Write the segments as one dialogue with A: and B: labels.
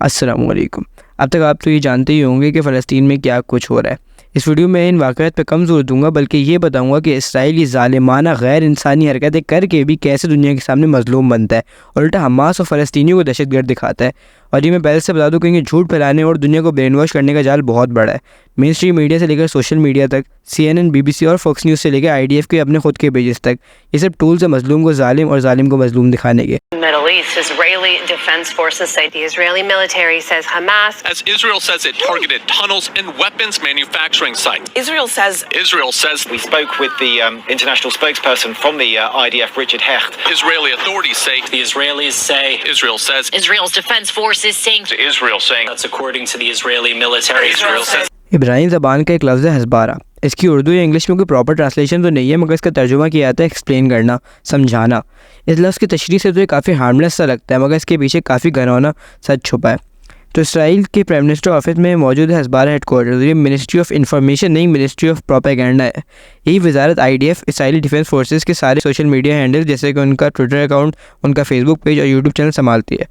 A: अस्सलाम वालेकुम। अब तक आप तो ये जानते ही होंगे कि फ़लस्तीन में क्या कुछ हो रहा है। इस वीडियो में इन वाक़यात पे कम ज़ोर दूंगा, बल्कि ये बताऊंगा कि इसराइल ये ज़ालिमाना गैर इंसानी हरकतें करके भी कैसे दुनिया के सामने मज़लूम बनता है और उल्टा हमास और फ़लस्तीनियों को दहशतगर्द दिखाता है। और ये मैं पहले से बता दूँ कि झूठ फैलाने और दुनिया को ब्रेन वॉश करने का जाल बहुत बड़ा है। मेन स्ट्रीम मीडिया से लेकर सोशल मीडिया तक, CNN, BBC और फॉक्स न्यूज़ से लेकर IDF के अपने खुद के पेजेस तक, ये सब टूल्स है मज़लूम को ज़ालिम और ज़ालिम को मज़लूम दिखाने के।
B: Middle East, Israeli defense forces say the Israeli military says Hamas.
C: As Israel says it targeted tunnels and weapons manufacturing sites.
D: Israel says
E: we spoke with the international spokesperson from the IDF, Richard Hecht.
C: Israeli authorities say
D: the Israelis say
C: Israel says
B: Israel's defense forces saying
C: Israel saying
D: that's according to the Israeli military.
C: Israel says
A: Ibrahim ज़बान का एक लफ्ज़ है हज़बारा। इसकी उर्दू या English में कोई proper translation तो नहीं है, मगर इसका तर्जुमा किया जाता है एक्सप्लेन करना, समझाना। इस लफ्ज़ की तशरीह से तो ये काफ़ी हार्मलेस सा लगता है, मगर इसके पीछे काफ़ी घनौना सच छुपा है। तो इसराइल के प्राइम मिनिस्टर ऑफिस में मौजूद है हज़बारा हेडक्वार्टर। ये मिनिस्ट्री ऑफ इंफॉर्मेशन नहीं, मिनिस्ट्री ऑफ प्रोपेगेंडा है। यही वजारत IDF, इसराइली डिफेंस फोर्सेस के सारे सोशल मीडिया हैंडल जैसे कि उनका ट्विटर अकाउंट, उनका फेसबुक पेज और यूट्यूब चैनल संभालती है।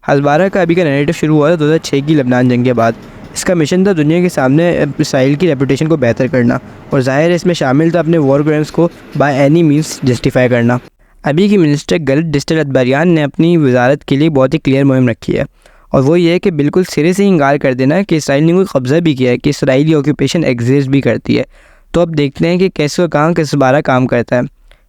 A: हज़बारा का अभी का नैरेटिव शुरू हुआ था 2006 की लबनान जंग के बाद। इसका मिशन था दुनिया के सामने इसराइल की रेपुटेशन को बेहतर करना, और ज़ाहिर है इसमें शामिल था अपने वॉर क्राइम्स को बाय एनी मीन्स जस्टिफाई करना। अभी की मिनिस्टर गलत डिस्टल अतबरियान ने अपनी वजारत के लिए बहुत ही क्लियर मुहिम रखी है, और वो ये है कि बिल्कुल सिरे से ही इंकार कर देना कि इसराइल ने कोई कब्ज़ा भी किया है, कि इसराइली ऑक्यूपेशन एग्जिस्ट भी करती है। तो अब देखते हैं कि कैसे और कहाँ हज़बारा काम करता है।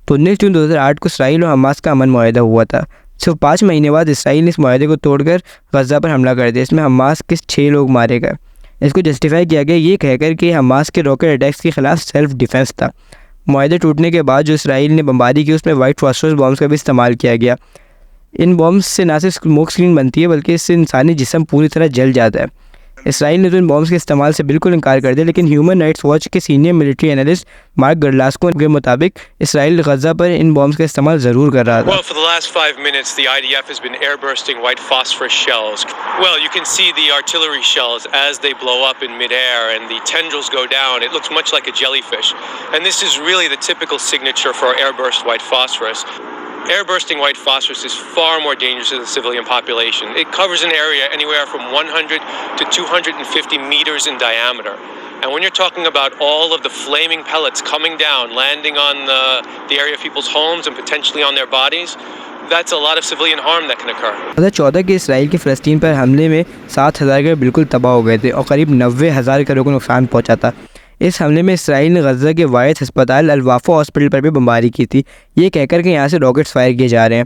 A: तो 19 जून 2008 को इसराइल और हमास का अमन मुआहदा हुआ था। सिर्फ 5 महीने बाद इसराइल ने इस मुआहदे को तोड़कर गज़ा पर हमला कर दिया। इसमें हमास के 6 लोग मारे गए। इसको जस्टिफाई किया गया ये कहकर कि हमास के रॉकेट अटैक्स के ख़िलाफ़ सेल्फ डिफेंस था। मुआहदे टूटने के बाद जो इसराइल ने बमबारी की, उसमें वाइट फॉस्फोरस बॉम्ब्स का भी इस्तेमाल किया गया। इन बॉम्ब्स से ना सिर्फ स्मोक स्क्रीन बनती है, बल्कि इससे इंसानी जिस्म पूरी तरह जल जाता है। इसराइल ने तो इन बॉम्ब्स के इस्तेमाल से बिल्कुल इनकार कर दिया, लेकिन ह्यूमन राइट्स वॉच के सीनियर मिलिट्री एनालिस्ट मार्क गरलास्को के मुताबिक इसराइल गज़ा पर इन बॉम्ब्स का इस्तेमाल ज़रूर कर रहा था।
C: Well, for the last 5 minutes, the IDF has been airbursting white phosphorus shells. Well, you can see the artillery shells as they blow up in midair and the tendrils go down. It looks much like a jellyfish. And this is really the typical signature for airburst white phosphorus. Airbursting white phosphorus is far more dangerous to the civilian population. It covers an area anywhere from 100 to 250 meters in diameter. And when you're talking about all of the flaming pellets coming down, landing on the area of people's homes and potentially on their bodies, that's a lot of civilian harm that can occur.
A: 2014 के Israel के फ़लस्तीन पर हमले में 7,000 घर बिल्कुल तबाह हो गए थे और करीब 90,000 घरों को नुकसान पहुंचा था। इस हमले में इसराइल ने गज़ा के वाहिद अस्पताल अल-वाफ़ा हॉस्पिटल पर भी बमबारी की थी, ये कहकर कि यहाँ से रॉकेट्स फायर किए जा रहे हैं।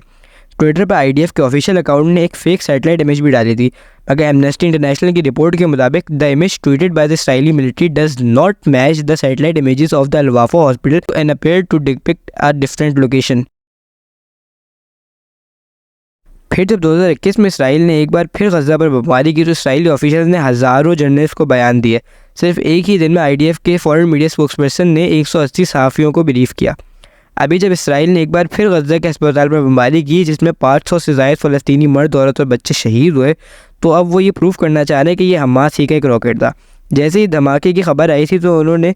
A: ट्विटर पर IDF के ऑफिशियल अकाउंट ने एक फेक सैटेलाइट इमेज भी डाली थी, मगर एमनेस्टी इंटरनेशनल की रिपोर्ट के मुताबिक the image tweeted by the Israeli military does not match the satellite images of the al Wafa hospital and appear to depict a different location. फिर जब 2021 में इसराइल ने एक बार फिर गज़ा पर बमबारी की, तो इसराइली ऑफिशियल्स ने हज़ारों जर्नलिस्ट को बयान दिए। सिर्फ एक ही दिन में IDF के फॉरेन मीडिया स्पोक्सपर्सन ने 180 सहाफ़ियों को ब्रीफ किया। अभी जब इसराइल ने एक बार फिर गज़ा के अस्पताल पर बमबारी की, जिसमें 500 से ज़ायद फ़लस्तीनी मर्द, औरत और बच्चे शहीद हुए, तो अब वो ये प्रूफ करना चाह रहे हैं कि ये हमास ही का एक रॉकेट था। जैसे ही धमाके की खबर आई थी, तो उन्होंने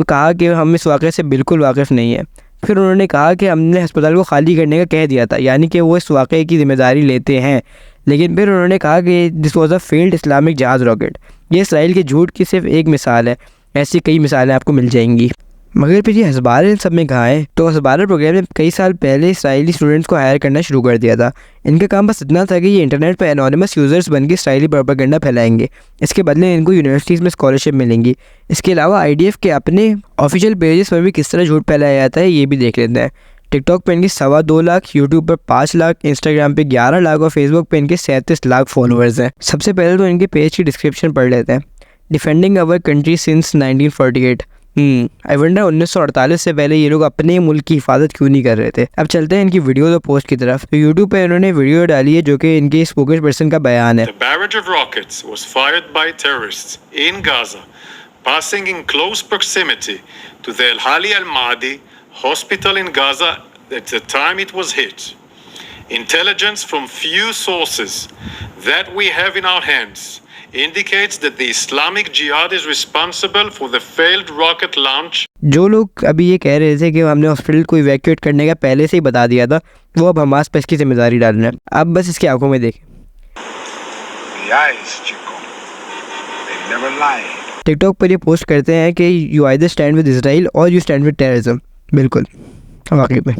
A: कहा कि हम इस वाक़े से बिल्कुल वाकिफ़ नहीं है। फिर उन्होंने कहा कि हमने अस्पताल को खाली करने का कह दिया था, यानी कि वो इस वाक़े की ज़िम्मेदारी लेते हैं। लेकिन फिर उन्होंने कहा कि this was a failed Islamic जहाज़ रॉकेट। ये इसराइल के झूठ की सिर्फ एक मिसाल है, ऐसी कई मिसालें आपको मिल जाएंगी। मगर फिर ये हज़बारा इन सब में कहाँ है? तो हज़बारा प्रोग्राम ने कई साल पहले इसराइली स्टूडेंट्स को हायर करना शुरू कर दिया था। इनका काम बस इतना था कि ये इंटरनेट पर एनोनिमस यूज़र्स बन के इसराइली प्रोपेगेंडा फैलाएंगे। इसके बदले इनको यूनिवर्सिटीज़ में स्कॉलरशिप मिलेंगी। इसके अलावा IDF के अपने ऑफिशियल पेजेस पर भी किस तरह झूठ फैलाया जाता है, ये भी देख लेते हैं। टिकटॉक पर इनके 2.25 लाख, यूट्यूब पर 5 लाख, इंस्टाग्राम पे 11 लाख और फेसबुक पे इनके 37 लाख फॉलोअर्स हैं। सबसे पहले तो इनके पेज की डिस्क्रिप्शन पढ़ लेते हैं। Defending our country since 1948। I wonder 1948 से पहले ये लोग अपने मुल्क की हिफाजत क्यों नहीं कर रहे थे। अब चलते हैं इनकी वीडियो और पोस्ट की तरफ। तो यूट्यूब पे इन्होंने वीडियो डाली है जो कि इनके स्पोक्सपर्सन का बयान है।
F: The barrage of rockets was fired by terrorists in Gaza, passing in close proximity to the Al Hali Al Maadi hospital in Gaza at the time it was hit. Intelligence from few sources that we have in our hands indicates that the Islamic Jihad is responsible for the failed rocket launch.
A: जो लोग अभी ये कह रहे थे कि हमने hospital को इवैक्यूएट करने का पहले से ही बता दिया था, वो अब हमास पर इसकी जिम्मेदारी डाल रहे हैं। अब बस इसकी आंखों में देखें।
G: eyes, chico. They never lie.
A: TikTok पर ये पोस्ट करते हैं कि you either stand with Israel और यू स्टैंड विद टेररिज्म। बिल्कुल, वाकई में।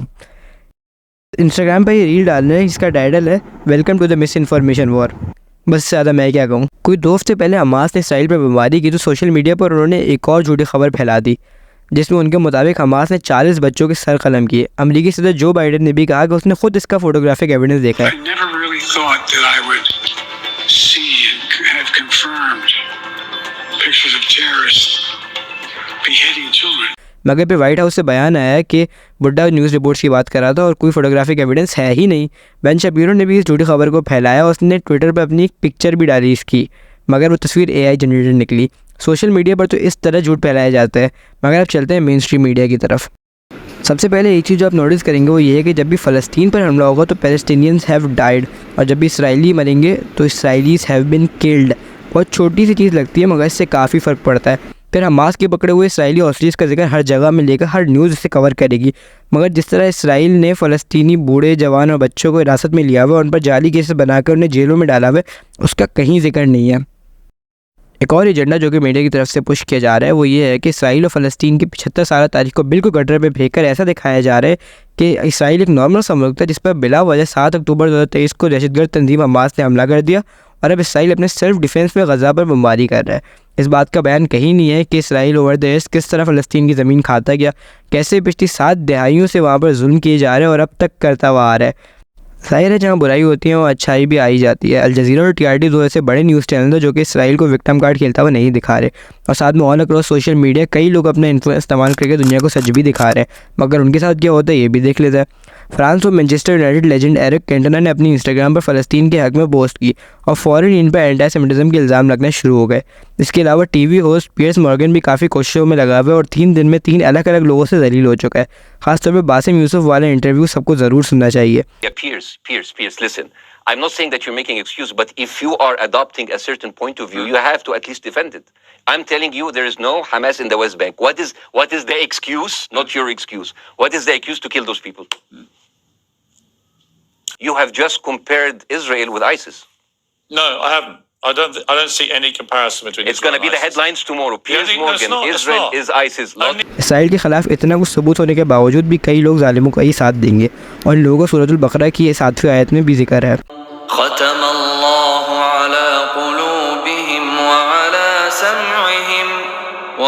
A: इंस्टाग्राम पर ये रील डाल रहे हैं, इसका टाइटल है welcome to the misinformation war. बस ज़्यादा मैं क्या कहूँ। कोई 2 हफ्ते पहले हमास ने इसराइल पर बमबारी की तो सोशल मीडिया पर उन्होंने एक और झूठी खबर फैला दी, जिसमें उनके मुताबिक हमास ने 40 बच्चों के सर कलम किए। अमेरिकी सदर जो बाइडेन ने भी कहा कि उसने खुद इसका फोटोग्राफिक एविडेंस देखा है।
G: I never really thought that I would see and have confirmed pictures of terrorists beheading children.
A: मगर फिर वाइट हाउस से बयान आया है कि बुड्ढा न्यूज़ रिपोर्ट्स की बात कर रहा था और कोई फोटोग्राफिक एविडेंस है ही नहीं। बेन शपीरो ने भी इस झूठी खबर को फैलाया और उसने ट्विटर पर अपनी एक पिक्चर भी डाली इसकी, मगर वो तस्वीर AI जनरेटेड निकली। सोशल मीडिया पर तो इस तरह झूठ फैलाया जाता है। मगर अब चलते हैं मेन स्ट्रीम मीडिया की तरफ। सबसे पहले एक चीज़ जो आप नोटिस करेंगे वो ये है कि जब भी फ़लस्तीन पर हमला होगा तो पैलेस्टीनियंस हैव डाइड, और जब भी इसराइली मरेंगे तो इसराइलीज़ हैव बिन किल्ड। बहुत छोटी सी चीज़ लगती है मगर इससे काफ़ी फ़र्क पड़ता है। फिर हमास के पकड़े हुए इसराइली हॉस्टेज का जिक्र हर जगह में लेकर हर न्यूज़ इसे कवर करेगी, मगर जिस तरह इसराइल ने फ़लस्तीनी बूढ़े जवान और बच्चों को हिरासत में लिया हुआ और उन पर जाली केसेस बनाकर उन्हें जेलों में डाला हुआ है, उसका कहीं जिक्र नहीं है। एक और एजेंडा जो कि मीडिया की तरफ से पुश किया जा रहा है वो ये है कि इसराइल और फ़लस्तीन की 75 साल तारीख को बिल्कुल गटर में फेंक कर ऐसा दिखाया जा रहा है कि इसराइल एक नॉर्मल सा मुल्क था जिस पर बिला वजह 7 अक्टूबर 2023 को दहशतगर्द तंजीम हमास ने हमला कर दिया, और अब इसराइल अपने सेल्फ डिफेंस में गज़ा पर बमबारी कर रहा है। इस बात का बयान कहीं नहीं है कि इसराइल ओवर द ईयर्स किस तरह फ़लस्तीन की ज़मीन खाता गया, कैसे पिछली 7 दहाइयों से वहाँ पर जुल्म किए जा रहे हैं और अब तक करता हुआ आ रहा है। जाहिर है जहाँ बुराई होती है वहाँ अच्छाई भी आई जाती है। अल जज़ीरा और TRT 2 ऐसे बड़े न्यूज़ चैनल हैं जो कि इसराइल को विक्टिम कार्ड खेलता हुआ नहीं दिखा रहे, और साथ में ऑल अक्रॉस सोशल मीडिया कई लोग अपना इन्फ्लुएंस इस्तेमाल करके दुनिया को सच भी दिखा रहे हैं, मगर उनके साथ क्या होता है ये भी देख लेते हैं। फ्रांस और Manchester United legend Eric Cantona ने अपनी इंस्टाग्राम पर फ़लस्तीन के हक़ में पोस्ट की और फ़ौरन इन पर एंटी-सेमिटिज़म के इल्ज़ाम लगना शुरू हो गए। इसके अलावा टीवी होस्ट पियर्स मॉर्गन भी काफ़ी कोशिशों में लगा हुआ है और 3 दिन में 3 अलग अलग लोगों से जलील हो चुका है। खासतौर पर बासिम यूसुफ वाला इंटरव्यू सबको ज़रूर सुनना चाहिए।
H: Pierce, listen. I'm not saying that you're making excuse, but if you are adopting a certain point of view, you have to at least defend it. I'm telling you, there is no Hamas in the West Bank. What is the excuse? Not your excuse. What is the excuse to kill those people? You have just compared Israel with ISIS.
C: No, I haven't. I don't see any comparison between.
H: It's going to be the headlines tomorrow. Piers Morgan, Israel is ISIS.
A: Israel के ख़िलाफ़ इतना कुछ सबूत होने के बावजूद भी कई लोग ज़ालिमों का ही साथ देंगे, और इन लोगों को सूरतुल बकरा की ये 7वीं आयत में भी जिक्र है।
I: ख़तमल्लाहु अला क़ुलूबिहिम व अला समइहिम व